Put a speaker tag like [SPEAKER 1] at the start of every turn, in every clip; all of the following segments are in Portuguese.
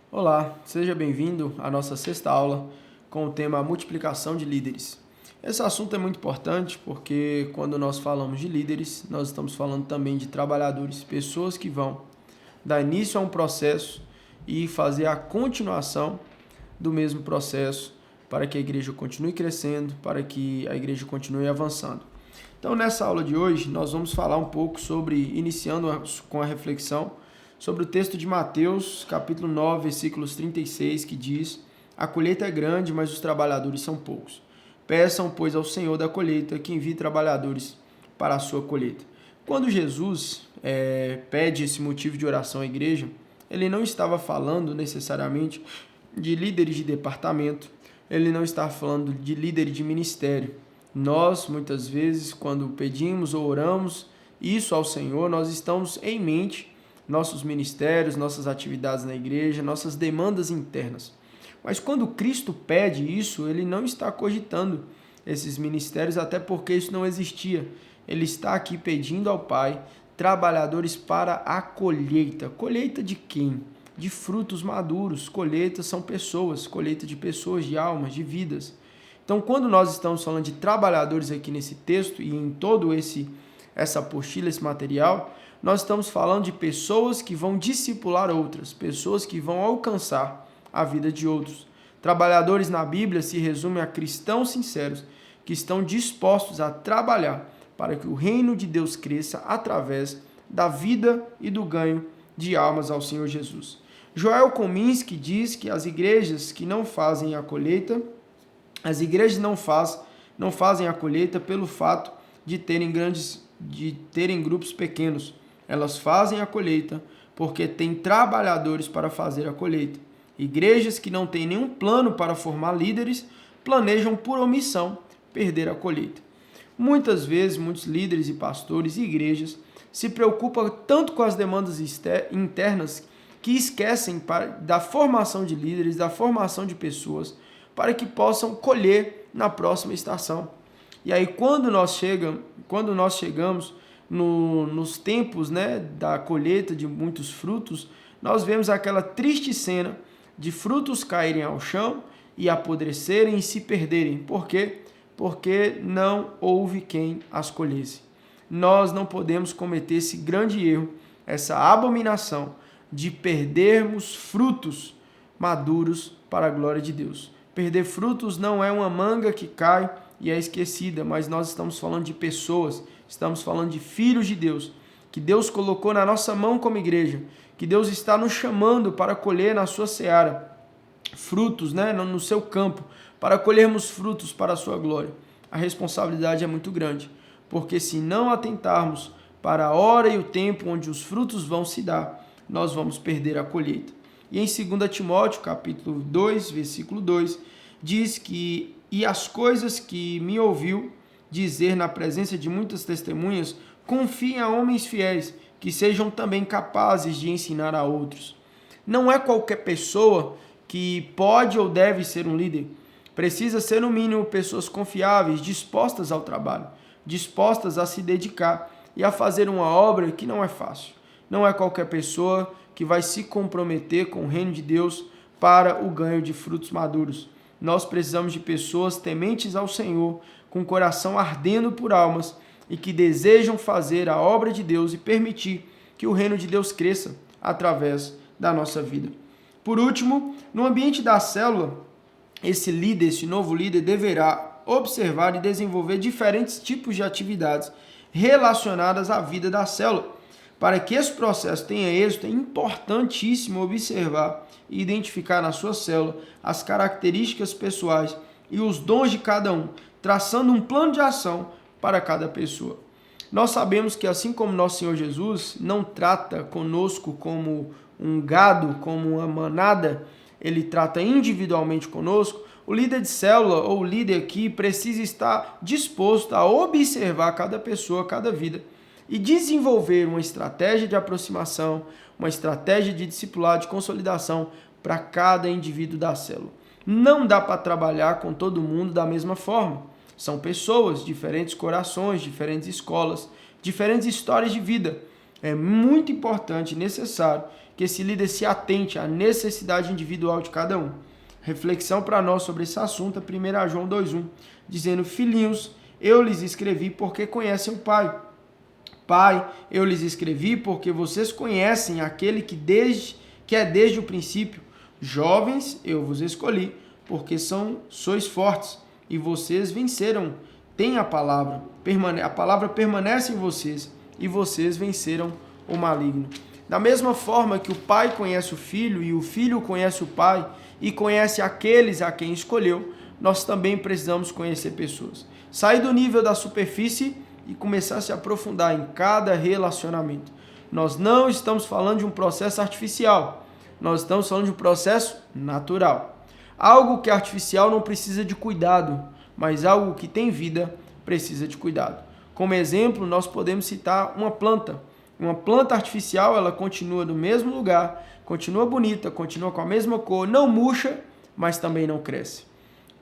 [SPEAKER 1] Olá, seja bem-vindo à nossa sexta aula com o tema multiplicação de líderes. Esse assunto é muito importante porque quando nós falamos de líderes, nós estamos falando também de trabalhadores, pessoas que vão dar início a um processo e fazer a continuação do mesmo processo para que a igreja continue crescendo, para que a igreja continue avançando. Então, nessa aula de hoje, nós vamos falar um pouco iniciando com a reflexão, sobre o texto de Mateus, capítulo 9, versículos 36, que diz: A colheita é grande, mas os trabalhadores são poucos. Peçam, pois, ao Senhor da colheita que envie trabalhadores para a sua colheita. Quando Jesus pede esse motivo de oração à igreja, ele não estava falando necessariamente de líderes de departamento, ele não está falando de líderes de ministério. Nós, muitas vezes, quando pedimos ou oramos isso ao Senhor, nós estamos em mente nossos ministérios, nossas atividades na igreja, nossas demandas internas. Mas quando Cristo pede isso, ele não está cogitando esses ministérios, até porque isso não existia. Ele está aqui pedindo ao Pai trabalhadores para a colheita. Colheita de quem? De frutos maduros. Colheita são pessoas, colheita de pessoas, de almas, de vidas. Então, quando nós estamos falando de trabalhadores aqui nesse texto e em todo essa apostila, esse material, nós estamos falando de pessoas que vão discipular outras, pessoas que vão alcançar a vida de outros. Trabalhadores na Bíblia se resumem a cristãos sinceros que estão dispostos a trabalhar para que o reino de Deus cresça através da vida e do ganho de almas ao Senhor Jesus. Joel Kominski diz que as igrejas que não fazem a colheita, as igrejas não fazem a colheita pelo fato de terem grupos pequenos. Elas fazem a colheita porque têm trabalhadores para fazer a colheita. Igrejas que não têm nenhum plano para formar líderes planejam por omissão perder a colheita. Muitas vezes, muitos líderes e pastores e igrejas se preocupam tanto com as demandas internas que esquecem da formação de líderes, da formação de pessoas, para que possam colher na próxima estação. E aí, quando nós chegamos nos tempos, da colheita de muitos frutos, nós vemos aquela triste cena de frutos caírem ao chão e apodrecerem e se perderem. Por quê? Porque não houve quem as colhesse. Nós não podemos cometer esse grande erro, essa abominação de perdermos frutos maduros para a glória de Deus. Perder frutos não é uma manga que cai e é esquecida, mas nós estamos falando de pessoas, estamos falando de filhos de Deus, que Deus colocou na nossa mão como igreja, que Deus está nos chamando para colher na sua seara frutos, no seu campo, para colhermos frutos para a sua glória. A responsabilidade é muito grande, porque se não atentarmos para a hora e o tempo onde os frutos vão se dar, nós vamos perder a colheita. E em 2 Timóteo, capítulo 2, versículo 2, diz que: E as coisas que me ouviu dizer na presença de muitas testemunhas, confiem a homens fiéis, que sejam também capazes de ensinar a outros. Não é qualquer pessoa que pode ou deve ser um líder. Precisa ser, no mínimo, pessoas confiáveis, dispostas ao trabalho, dispostas a se dedicar e a fazer uma obra que não é fácil. Não é qualquer pessoa que vai se comprometer com o reino de Deus para o ganho de frutos maduros. Nós precisamos de pessoas tementes ao Senhor, com o coração ardendo por almas e que desejam fazer a obra de Deus e permitir que o reino de Deus cresça através da nossa vida. Por último, no ambiente da célula, esse novo líder deverá observar e desenvolver diferentes tipos de atividades relacionadas à vida da célula. Para que esse processo tenha êxito, é importantíssimo observar e identificar na sua célula as características pessoais e os dons de cada um, traçando um plano de ação para cada pessoa. Nós sabemos que, assim como nosso Senhor Jesus não trata conosco como um gado, como uma manada, ele trata individualmente conosco. O líder de célula ou o líder aqui precisa estar disposto a observar cada pessoa, cada vida e desenvolver uma estratégia de aproximação, uma estratégia de discipulado, de consolidação para cada indivíduo da célula. Não dá para trabalhar com todo mundo da mesma forma. São pessoas, diferentes corações, diferentes escolas, diferentes histórias de vida. É muito importante e necessário que esse líder se atente à necessidade individual de cada um. Reflexão para nós sobre esse assunto é 1 João 2,1, dizendo: filhinhos, eu lhes escrevi porque conhecem o Pai. Pai, eu lhes escrevi porque vocês conhecem aquele que é desde o princípio. Jovens, eu vos escolhi porque sois fortes e vocês venceram. Tem a palavra permanece em vocês e vocês venceram o maligno. Da mesma forma que o Pai conhece o Filho e o Filho conhece o Pai e conhece aqueles a quem escolheu, nós também precisamos conhecer pessoas. Sair do nível da superfície e começar a se aprofundar em cada relacionamento. Nós não estamos falando de um processo artificial, nós estamos falando de um processo natural. Algo que é artificial não precisa de cuidado, mas algo que tem vida precisa de cuidado. Como exemplo, nós podemos citar uma planta. Uma planta artificial, ela continua no mesmo lugar, continua bonita, continua com a mesma cor, não murcha, mas também não cresce.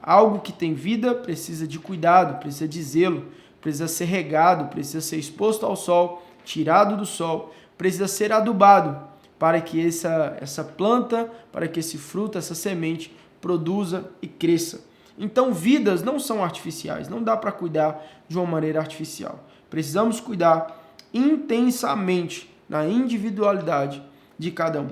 [SPEAKER 1] Algo que tem vida precisa de cuidado, precisa de zelo, precisa ser regado, precisa ser exposto ao sol, tirado do sol, precisa ser adubado para que essa planta, para que esse fruto, essa semente produza e cresça. Então, vidas não são artificiais, não dá para cuidar de uma maneira artificial. Precisamos cuidar intensamente na individualidade de cada um.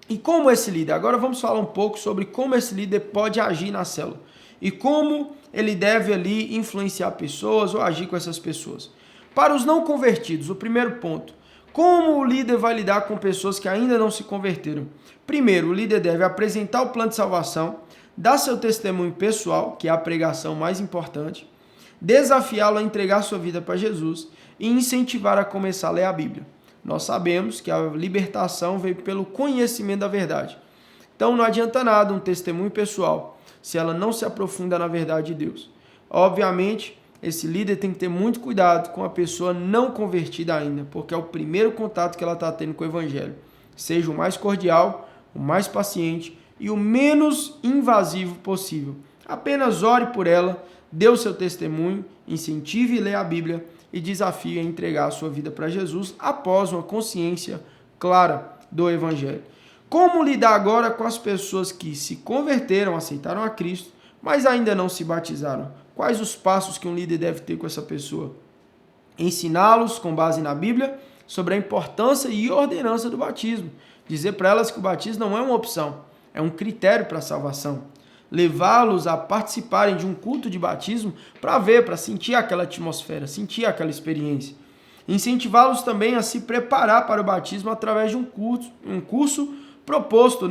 [SPEAKER 1] E como esse líder? Agora vamos falar um pouco sobre como esse líder pode agir na célula e como ele deve ali influenciar pessoas ou agir com essas pessoas. Para os não convertidos, o primeiro ponto: como o líder vai lidar com pessoas que ainda não se converteram? Primeiro, o líder deve apresentar o plano de salvação, dar seu testemunho pessoal, que é a pregação mais importante, desafiá-lo a entregar sua vida para Jesus e incentivar a começar a ler a Bíblia. Nós sabemos que a libertação veio pelo conhecimento da verdade. Então não adianta nada um testemunho pessoal se ela não se aprofunda na verdade de Deus. Obviamente, esse líder tem que ter muito cuidado com a pessoa não convertida ainda, porque é o primeiro contato que ela está tendo com o Evangelho. Seja o mais cordial, o mais paciente e o menos invasivo possível. Apenas ore por ela, dê o seu testemunho, incentive a ler a Bíblia e desafie a entregar a sua vida para Jesus após uma consciência clara do Evangelho. Como lidar agora com as pessoas que se converteram, aceitaram a Cristo, mas ainda não se batizaram? Quais os passos que um líder deve ter com essa pessoa? Ensiná-los, com base na Bíblia, sobre a importância e ordenança do batismo. Dizer para elas que o batismo não é uma opção, é um critério para a salvação. Levá-los a participarem de um culto de batismo para ver, para sentir aquela atmosfera, sentir aquela experiência. Incentivá-los também a se preparar para o batismo através de um curso proposto,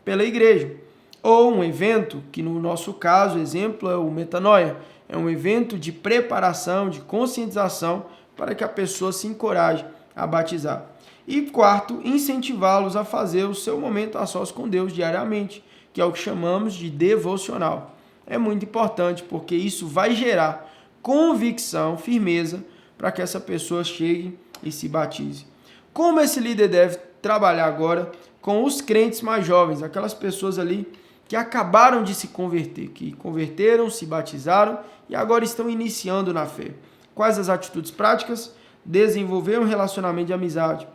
[SPEAKER 1] pela igreja. Ou um evento, que no nosso caso, exemplo, é o Metanoia. É um evento de preparação, de conscientização, para que a pessoa se encoraje a batizar. E quarto, incentivá-los a fazer o seu momento a sós com Deus diariamente, que é o que chamamos de devocional. É muito importante, porque isso vai gerar convicção, firmeza, para que essa pessoa chegue e se batize. Como esse líder deve trabalhar agora com os crentes mais jovens, aquelas pessoas ali que acabaram de se converter, que converteram, se batizaram e agora estão iniciando na fé. Quais as atitudes práticas? Desenvolver um relacionamento de amizade.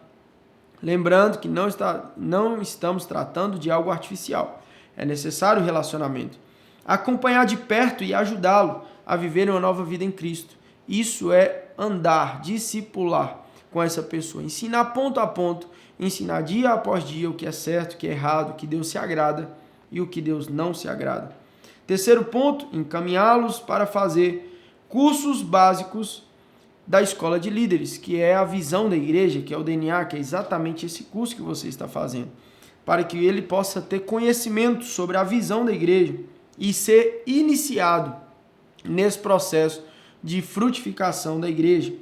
[SPEAKER 1] Lembrando que não estamos tratando de algo artificial. É necessário relacionamento. Acompanhar de perto e ajudá-lo a viver uma nova vida em Cristo. Isso é andar, discipular com essa pessoa. Ensinar ponto a ponto, ensinar dia após dia o que é certo, o que é errado, o que Deus se agrada e o que Deus não se agrada. Terceiro ponto, encaminhá-los para fazer cursos básicos da escola de líderes, que é a visão da igreja, que é o DNA, que é exatamente esse curso que você está fazendo, para que ele possa ter conhecimento sobre a visão da igreja e ser iniciado nesse processo de frutificação da igreja.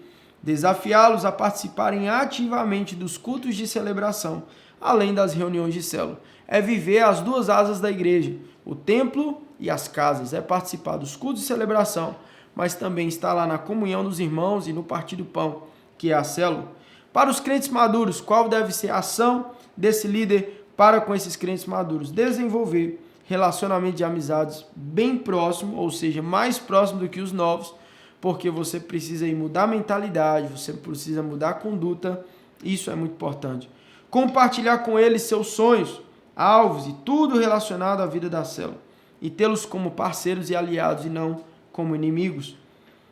[SPEAKER 1] Desafiá-los a participarem ativamente dos cultos de celebração, além das reuniões de célula. É viver as duas asas da igreja, o templo e as casas. É participar dos cultos de celebração, mas também estar lá na comunhão dos irmãos e no partir do pão, que é a célula. Para os crentes maduros, qual deve ser a ação desse líder para com esses crentes maduros? Desenvolver relacionamento de amizades bem próximo, ou seja, mais próximo do que os novos, porque você precisa mudar a mentalidade, você precisa mudar a conduta Isso é muito importante. Compartilhar com eles seus sonhos, alvos e tudo relacionado à vida da célula. E tê-los como parceiros e aliados e não como inimigos.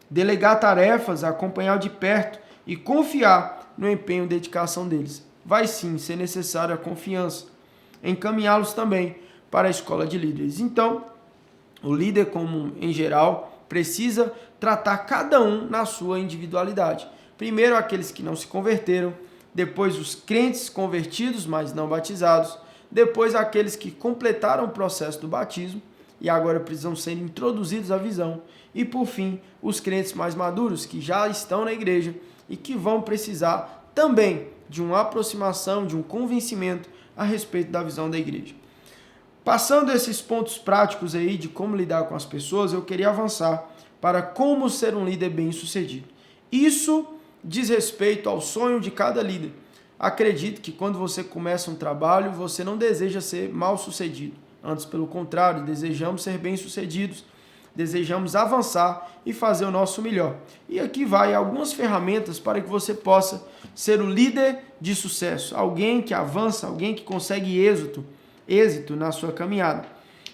[SPEAKER 1] Delegar tarefas, acompanhar de perto e confiar no empenho e dedicação deles. Vai sim ser necessária a confiança. Encaminhá-los também para a escola de líderes. Então, o líder, como em geral, precisa tratar cada um na sua individualidade. Primeiro aqueles que não se converteram, depois os crentes convertidos, mas não batizados, depois aqueles que completaram o processo do batismo e agora precisam ser introduzidos à visão, e por fim, os crentes mais maduros que já estão na igreja e que vão precisar também de uma aproximação, de um convencimento a respeito da visão da igreja. Passando esses pontos práticos aí de como lidar com as pessoas, eu queria avançar para como ser um líder bem-sucedido. Isso diz respeito ao sonho de cada líder. Acredito que quando você começa um trabalho, você não deseja ser mal-sucedido. Antes, pelo contrário, desejamos ser bem-sucedidos, desejamos avançar e fazer o nosso melhor. E aqui vai algumas ferramentas para que você possa ser o líder de sucesso, alguém que avança, alguém que consegue êxito na sua caminhada.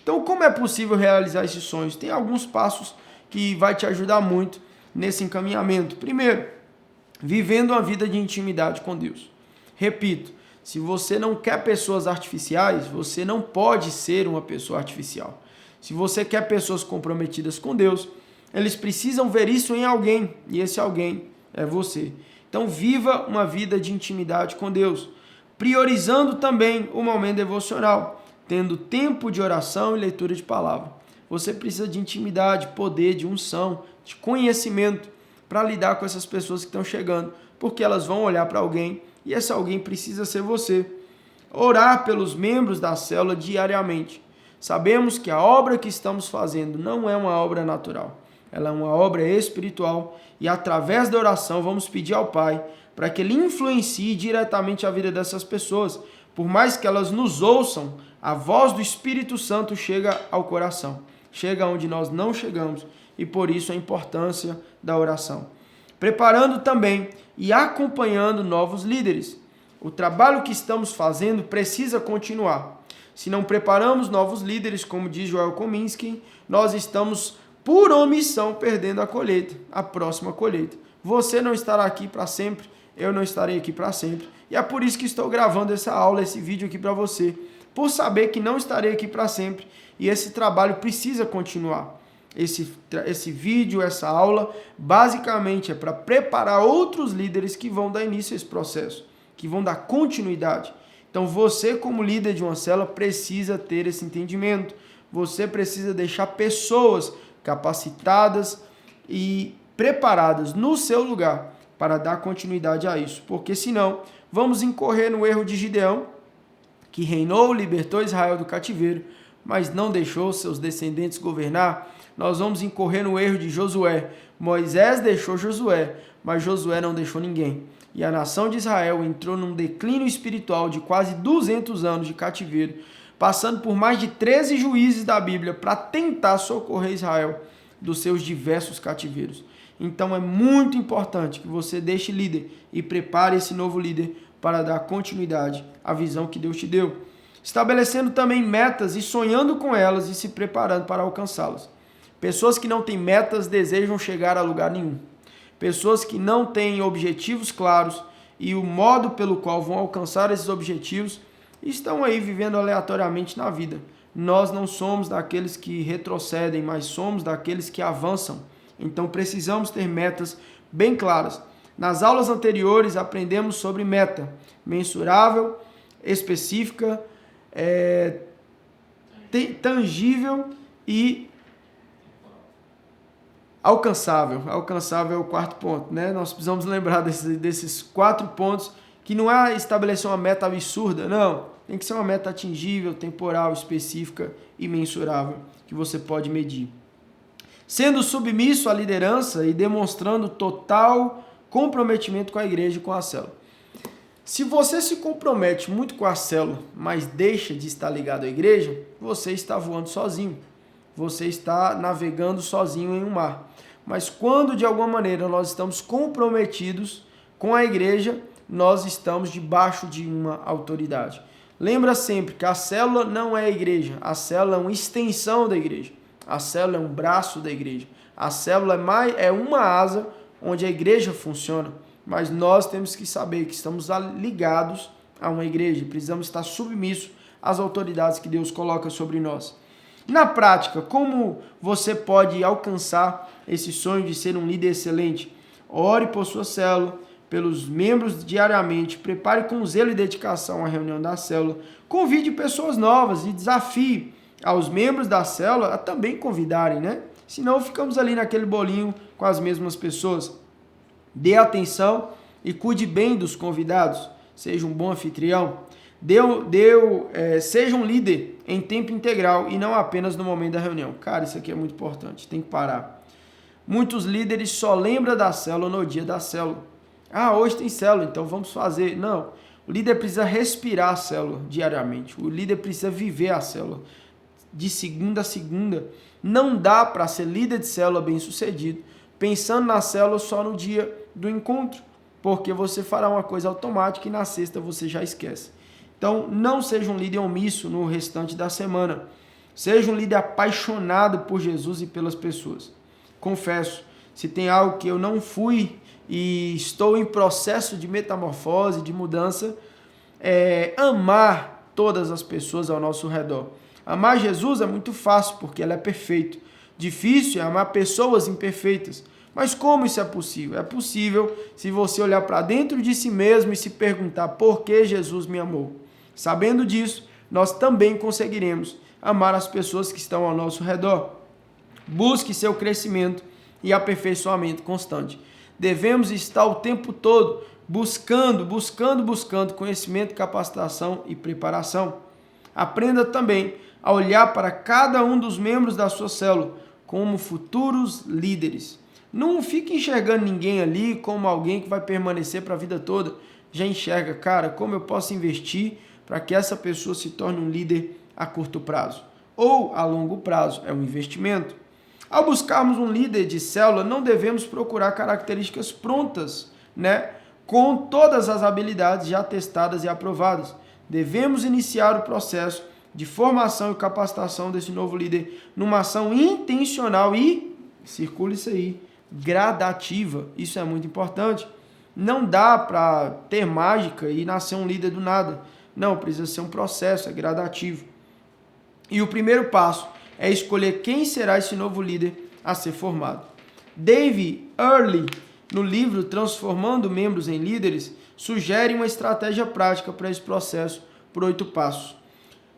[SPEAKER 1] Então, como é possível realizar esses sonhos? Tem alguns passos que vai te ajudar muito nesse encaminhamento. Primeiro, vivendo uma vida de intimidade com Deus. Repito, se você não quer pessoas artificiais, você não pode ser uma pessoa artificial. Se você quer pessoas comprometidas com Deus, eles precisam ver isso em alguém, e esse alguém é você. Então, viva uma vida de intimidade com Deus, priorizando também o momento devocional, tendo tempo de oração e leitura de palavra. Você precisa de intimidade, poder, de unção, de conhecimento para lidar com essas pessoas que estão chegando, porque elas vão olhar para alguém e esse alguém precisa ser você. Orar pelos membros da célula diariamente. Sabemos que a obra que estamos fazendo não é uma obra natural, ela é uma obra espiritual e através da oração vamos pedir ao Pai para que Ele influencie diretamente a vida dessas pessoas. Por mais que elas nos ouçam, a voz do Espírito Santo chega ao coração, chega onde nós não chegamos e por isso a importância da oração. Preparando também e acompanhando novos líderes. O trabalho que estamos fazendo precisa continuar. Se não preparamos novos líderes, como diz Joel Kominski, nós estamos, por omissão, perdendo a colheita, a próxima colheita. Você não estará aqui para sempre, eu não estarei aqui para sempre. E é por isso que estou gravando essa aula, esse vídeo aqui para você, por saber que não estarei aqui para sempre e esse trabalho precisa continuar. Esse vídeo, essa aula, basicamente é para preparar outros líderes que vão dar início a esse processo, que vão dar continuidade. Então você, como líder de uma célula, precisa ter esse entendimento. Você precisa deixar pessoas capacitadas e preparadas no seu lugar para dar continuidade a isso. Porque senão, vamos incorrer no erro de Gideão, que reinou, libertou Israel do cativeiro, mas não deixou seus descendentes governar. Nós vamos incorrer no erro de Josué. Moisés deixou Josué, mas Josué não deixou ninguém. E a nação de Israel entrou num declínio espiritual de quase 200 anos de cativeiro, passando por mais de 13 juízes da Bíblia para tentar socorrer Israel dos seus diversos cativeiros. Então é muito importante que você deixe líder e prepare esse novo líder para dar continuidade à visão que Deus te deu. Estabelecendo também metas e sonhando com elas e se preparando para alcançá-las. Pessoas que não têm metas desejam chegar a lugar nenhum. Pessoas que não têm objetivos claros e o modo pelo qual vão alcançar esses objetivos estão aí vivendo aleatoriamente na vida. Nós não somos daqueles que retrocedem, mas somos daqueles que avançam. Então precisamos ter metas bem claras. Nas aulas anteriores aprendemos sobre meta mensurável, específica, tangível e alcançável. Alcançável é o quarto ponto, né? Nós precisamos lembrar desses 4 pontos, que não é estabelecer uma meta absurda, não. Tem que ser uma meta atingível, temporal, específica e mensurável, que você pode medir. Sendo submisso à liderança e demonstrando total comprometimento com a igreja e com a célula. Se você se compromete muito com a célula, mas deixa de estar ligado à igreja, você está voando sozinho. Você está navegando sozinho em um mar. Mas quando de alguma maneira nós estamos comprometidos com a igreja, nós estamos debaixo de uma autoridade. Lembra sempre que a célula não é a igreja, a célula é uma extensão da igreja, a célula é um braço da igreja, a célula é uma asa onde a igreja funciona, mas nós temos que saber que estamos ligados a uma igreja, precisamos estar submissos às autoridades que Deus coloca sobre nós. Na prática, como você pode alcançar esse sonho de ser um líder excelente? Ore por sua célula, pelos membros diariamente, prepare com zelo e dedicação a reunião da célula, convide pessoas novas e desafie aos membros da célula a também convidarem, né? Senão ficamos ali naquele bolinho com as mesmas pessoas. Dê atenção e cuide bem dos convidados, seja um bom anfitrião. Seja um líder em tempo integral e não apenas no momento da reunião. Cara, isso aqui é muito importante, tem que parar. Muitos líderes só lembram da célula no dia da célula. Ah, hoje tem célula, então vamos fazer. Não, o líder precisa respirar a célula diariamente. O líder precisa viver a célula de segunda a segunda. Não dá para ser líder de célula bem sucedido pensando na célula só no dia do encontro, porque você fará uma coisa automática e na sexta você já esquece. Então, não seja um líder omisso no restante da semana. Seja um líder apaixonado por Jesus e pelas pessoas. Confesso, se tem algo que eu não fui e estou em processo de metamorfose, de mudança, é amar todas as pessoas ao nosso redor. Amar Jesus é muito fácil, porque ele é perfeito. Difícil é amar pessoas imperfeitas. Mas como isso é possível? É possível se você olhar para dentro de si mesmo e se perguntar por que Jesus me amou. Sabendo disso, nós também conseguiremos amar as pessoas que estão ao nosso redor. Busque seu crescimento e aperfeiçoamento constante. Devemos estar o tempo todo buscando conhecimento, capacitação e preparação. Aprenda também a olhar para cada um dos membros da sua célula como futuros líderes. Não fique enxergando ninguém ali como alguém que vai permanecer para a vida toda. Já enxerga, cara, como eu posso investir para que essa pessoa se torne um líder a curto prazo ou a longo prazo. É um investimento. Ao buscarmos um líder de célula, não devemos procurar características prontas, né? Com todas as habilidades já testadas e aprovadas. Devemos iniciar o processo de formação e capacitação desse novo líder numa ação intencional e, circula isso aí, gradativa. Isso é muito importante. Não dá para ter mágica e nascer um líder do nada. Não, precisa ser um processo, é gradativo. E o primeiro passo é escolher quem será esse novo líder a ser formado. Dave Earley, no livro Transformando Membros em Líderes, sugere uma estratégia prática para esse processo por 8 passos.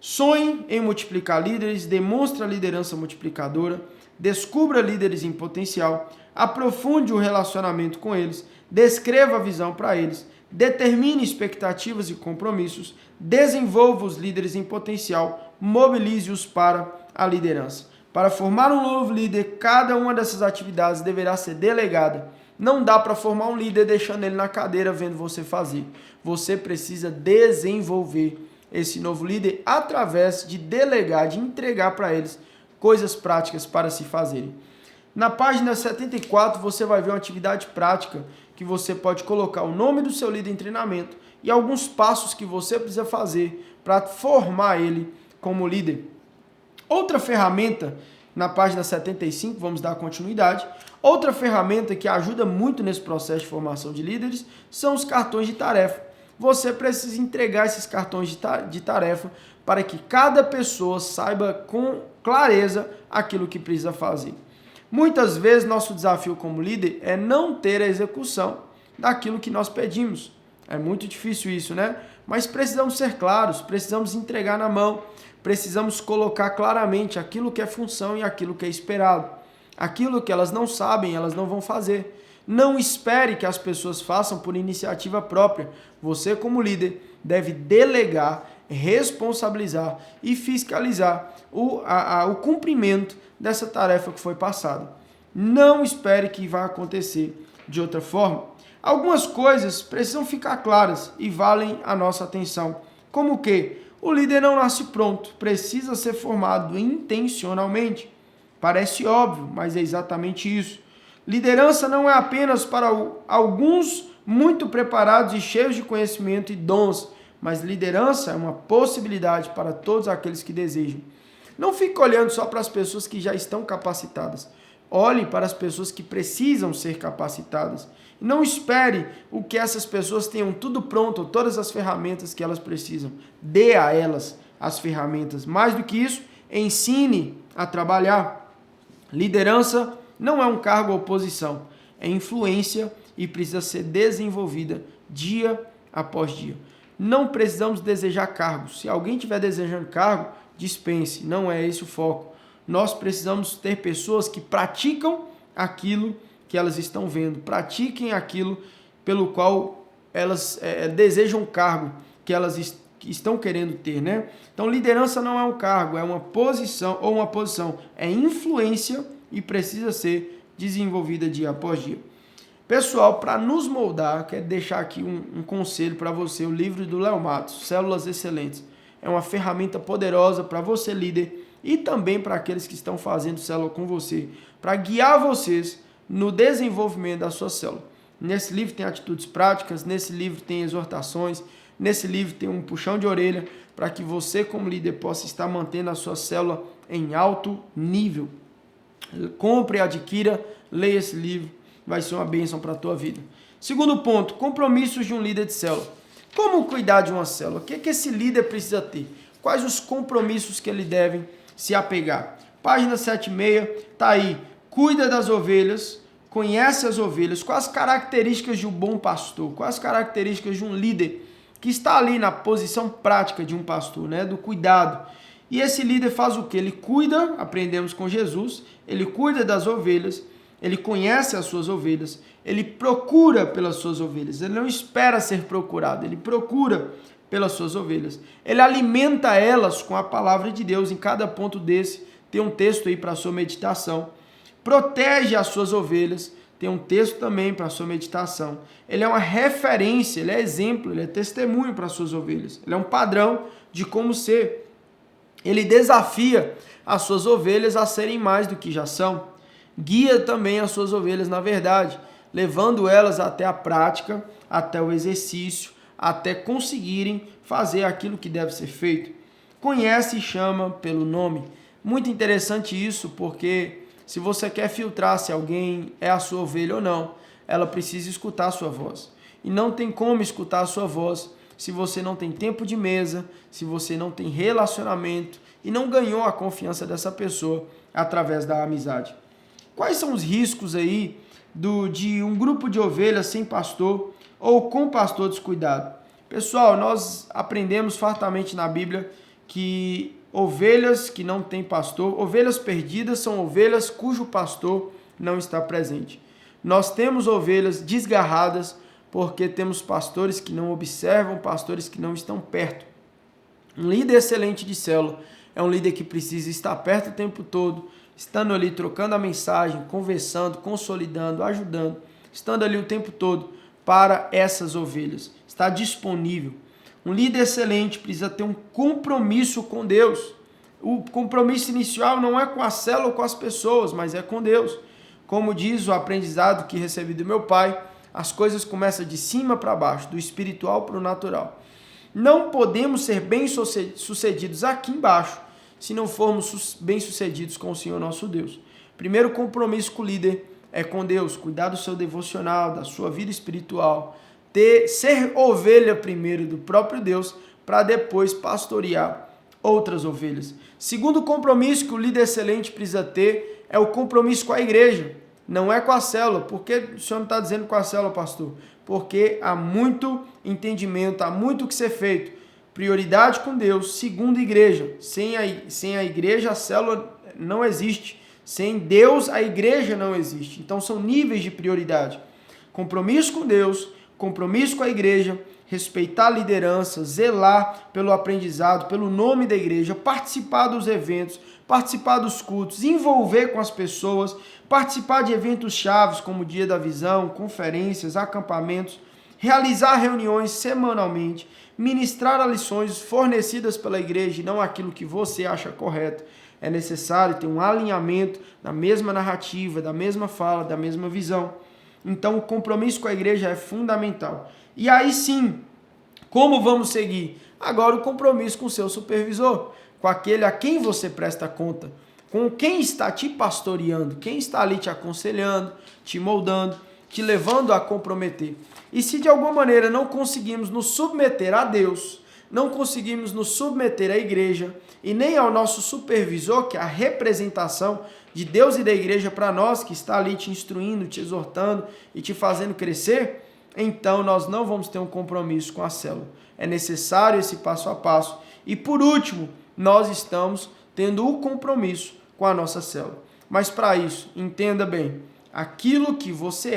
[SPEAKER 1] Sonhe em multiplicar líderes, demonstre a liderança multiplicadora, descubra líderes em potencial, aprofunde o relacionamento com eles, descreva a visão para eles, determine expectativas e compromissos, desenvolva os líderes em potencial, mobilize-os para a liderança. Para formar um novo líder, cada uma dessas atividades deverá ser delegada. Não dá para formar um líder deixando ele na cadeira vendo você fazer. Você precisa desenvolver esse novo líder através de delegar, de entregar para eles coisas práticas para se fazerem. Na página 74 você vai ver uma atividade prática que você pode colocar o nome do seu líder em treinamento e alguns passos que você precisa fazer para formar ele como líder. Outra ferramenta, na página 75, vamos dar continuidade, outra ferramenta que ajuda muito nesse processo de formação de líderes são os cartões de tarefa. Você precisa entregar esses cartões de tarefa para que cada pessoa saiba com clareza aquilo que precisa fazer. Muitas vezes nosso desafio como líder é não ter a execução daquilo que nós pedimos. É muito difícil isso, né? Mas precisamos ser claros, precisamos entregar na mão, precisamos colocar claramente aquilo que é função e aquilo que é esperado. Aquilo que elas não sabem, elas não vão fazer. Não espere que as pessoas façam por iniciativa própria. Você, como líder, deve delegar, responsabilizar e fiscalizar o cumprimento dessa tarefa que foi passada. Não espere que vá acontecer de outra forma. Algumas coisas precisam ficar claras e valem a nossa atenção. Como que? O líder não nasce pronto, precisa ser formado intencionalmente. Parece óbvio, mas é exatamente isso. Liderança não é apenas para alguns muito preparados e cheios de conhecimento e dons, mas liderança é uma possibilidade para todos aqueles que desejam. Não fique olhando só para as pessoas que já estão capacitadas. Olhe para as pessoas que precisam ser capacitadas. Não espere o que essas pessoas tenham tudo pronto, todas as ferramentas que elas precisam. Dê a elas as ferramentas. Mais do que isso, ensine a trabalhar. Liderança não é um cargo ou posição, é influência e precisa ser desenvolvida dia após dia. Não precisamos desejar cargos. Se alguém estiver desejando cargo, dispense, não é esse o foco. Nós precisamos ter pessoas que praticam aquilo que elas estão vendo, pratiquem aquilo pelo qual elas desejam cargo que elas estão querendo ter, né? Então, liderança não é um cargo, é uma posição, é influência e precisa ser desenvolvida dia após dia. Pessoal, para nos moldar, quero deixar aqui um conselho para você, o livro do Léo Matos, Células Excelentes. É uma ferramenta poderosa para você, líder, e também para aqueles que estão fazendo célula com você, para guiar vocês no desenvolvimento da sua célula. Nesse livro tem atitudes práticas, nesse livro tem exortações, nesse livro tem um puxão de orelha para que você, como líder, possa estar mantendo a sua célula em alto nível. Compre, adquira, leia esse livro, vai ser uma bênção para a tua vida. Segundo ponto, compromissos de um líder de célula. Como cuidar de uma célula? O que esse líder precisa ter? Quais os compromissos que ele deve se apegar? Página 76, está aí. Cuida das ovelhas, conhece as ovelhas. Quais as características de um bom pastor? Quais as características de um líder que está ali na posição prática de um pastor, né? Do cuidado. E esse líder faz o quê? Ele cuida, aprendemos com Jesus, ele cuida das ovelhas, ele conhece as suas ovelhas, ele procura pelas suas ovelhas, ele não espera ser procurado, ele procura pelas suas ovelhas. Ele alimenta elas com a palavra de Deus. Em cada ponto desse tem um texto aí para a sua meditação. Protege as suas ovelhas, tem um texto também para a sua meditação. Ele é uma referência, ele é exemplo, ele é testemunho para as suas ovelhas. Ele é um padrão de como ser. Ele desafia as suas ovelhas a serem mais do que já são. Guia também as suas ovelhas na verdade, levando elas até a prática, até o exercício, até conseguirem fazer aquilo que deve ser feito. Conhece e chama pelo nome. Muito interessante isso, porque se você quer filtrar se alguém é a sua ovelha ou não, ela precisa escutar a sua voz. E não tem como escutar a sua voz se você não tem tempo de mesa, se você não tem relacionamento e não ganhou a confiança dessa pessoa através da amizade. Quais são os riscos aí de um grupo de ovelhas sem pastor ou com pastor descuidado? Pessoal, nós aprendemos fartamente na Bíblia que ovelhas que não têm pastor, ovelhas perdidas são ovelhas cujo pastor não está presente. Nós temos ovelhas desgarradas porque temos pastores que não observam, pastores que não estão perto. Um líder excelente de célula é um líder que precisa estar perto o tempo todo, estando ali trocando a mensagem, conversando, consolidando, ajudando, estando ali o tempo todo para essas ovelhas. Está disponível. Um líder excelente precisa ter um compromisso com Deus. O compromisso inicial não é com a célula ou com as pessoas, mas é com Deus. Como diz o aprendizado que recebi do meu pai, as coisas começam de cima para baixo, do espiritual para o natural. Não podemos ser bem-sucedidos aqui embaixo se não formos bem-sucedidos com o Senhor nosso Deus. Primeiro compromisso com o líder é com Deus, cuidar do seu devocional, da sua vida espiritual, ser ovelha primeiro do próprio Deus, para depois pastorear outras ovelhas. Segundo compromisso que o líder excelente precisa ter é o compromisso com a igreja, não é com a célula. Por que o senhor não está dizendo com a célula, pastor? Porque há muito entendimento, há muito que ser feito. Prioridade com Deus, segundo igreja. Sem a igreja, a célula não existe. Sem Deus, a igreja não existe. Então, são níveis de prioridade. Compromisso com Deus, compromisso com a igreja, respeitar a liderança, zelar pelo aprendizado, pelo nome da igreja, participar dos eventos, participar dos cultos, envolver com as pessoas, participar de eventos chaves como o Dia da Visão, conferências, acampamentos, realizar reuniões semanalmente, ministrar as lições fornecidas pela igreja e não aquilo que você acha correto. É necessário ter um alinhamento da mesma narrativa, da mesma fala, da mesma visão. Então, o compromisso com a igreja é fundamental. E aí sim, como vamos seguir? Agora o compromisso com o seu supervisor, com aquele a quem você presta conta, com quem está te pastoreando, quem está ali te aconselhando, te moldando, te levando a comprometer. E se de alguma maneira não conseguimos nos submeter a Deus, não conseguimos nos submeter à igreja e nem ao nosso supervisor, que é a representação de Deus e da igreja para nós, que está ali te instruindo, te exortando e te fazendo crescer, então nós não vamos ter um compromisso com a célula. É necessário esse passo a passo. E por último, nós estamos tendo o compromisso com a nossa célula. Mas para isso, entenda bem, aquilo que você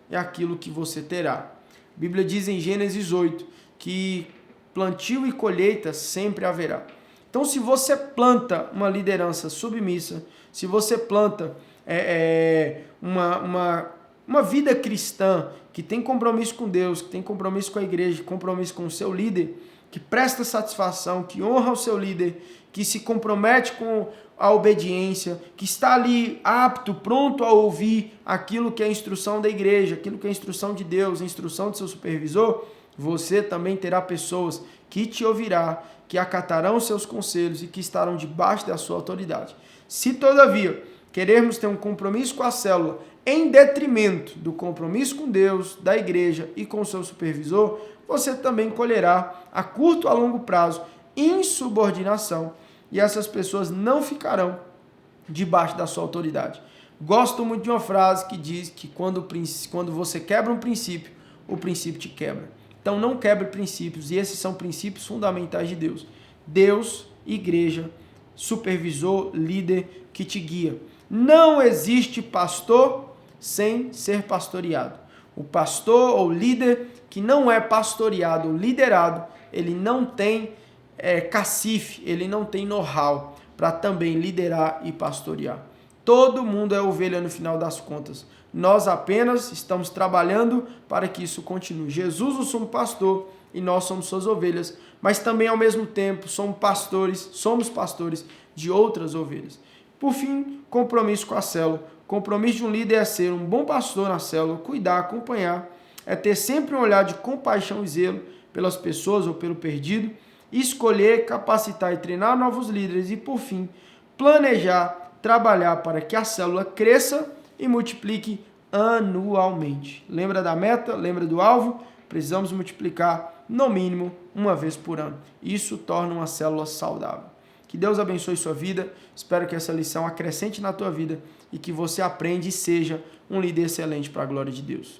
[SPEAKER 1] é aquilo que você terá. A Bíblia diz em Gênesis 8 que plantio e colheita sempre haverá. Então, se você planta uma liderança submissa, se você planta uma vida cristã que tem compromisso com Deus, que tem compromisso com a igreja, compromisso com o seu líder, que presta satisfação, que honra o seu líder, que se compromete com a obediência, que está ali apto, pronto a ouvir aquilo que é a instrução da igreja, aquilo que é a instrução de Deus, a instrução do seu supervisor, você também terá pessoas que te ouvirá, que acatarão seus conselhos e que estarão debaixo da sua autoridade. Se, todavia, queremos ter um compromisso com a célula em detrimento do compromisso com Deus, da igreja e com o seu supervisor, você também colherá, a curto ou a longo prazo, insubordinação, e essas pessoas não ficarão debaixo da sua autoridade. Gosto muito de uma frase que diz que quando você quebra um princípio, o princípio te quebra. Então não quebre princípios, e esses são princípios fundamentais de Deus. Deus, igreja, supervisor, líder que te guia. Não existe pastor sem ser pastoreado. O pastor ou líder que não é pastoreado ou liderado, ele não tem cacife, ele não tem know-how para também liderar e pastorear. Todo mundo é ovelha no final das contas. Nós apenas estamos trabalhando para que isso continue. Jesus, o sumo pastor, e nós somos suas ovelhas, mas também ao mesmo tempo somos pastores de outras ovelhas. Por fim, compromisso com a célula. Compromisso de um líder é ser um bom pastor na célula, cuidar, acompanhar, é ter sempre um olhar de compaixão e zelo pelas pessoas ou pelo perdido, escolher, capacitar e treinar novos líderes e, por fim, planejar, trabalhar para que a célula cresça e multiplique anualmente. Lembra da meta? Lembra do alvo? Precisamos multiplicar no mínimo uma vez por ano. Isso torna uma célula saudável. Que Deus abençoe sua vida. Espero que essa lição acrescente na tua vida e que você aprenda e seja um líder excelente para a glória de Deus.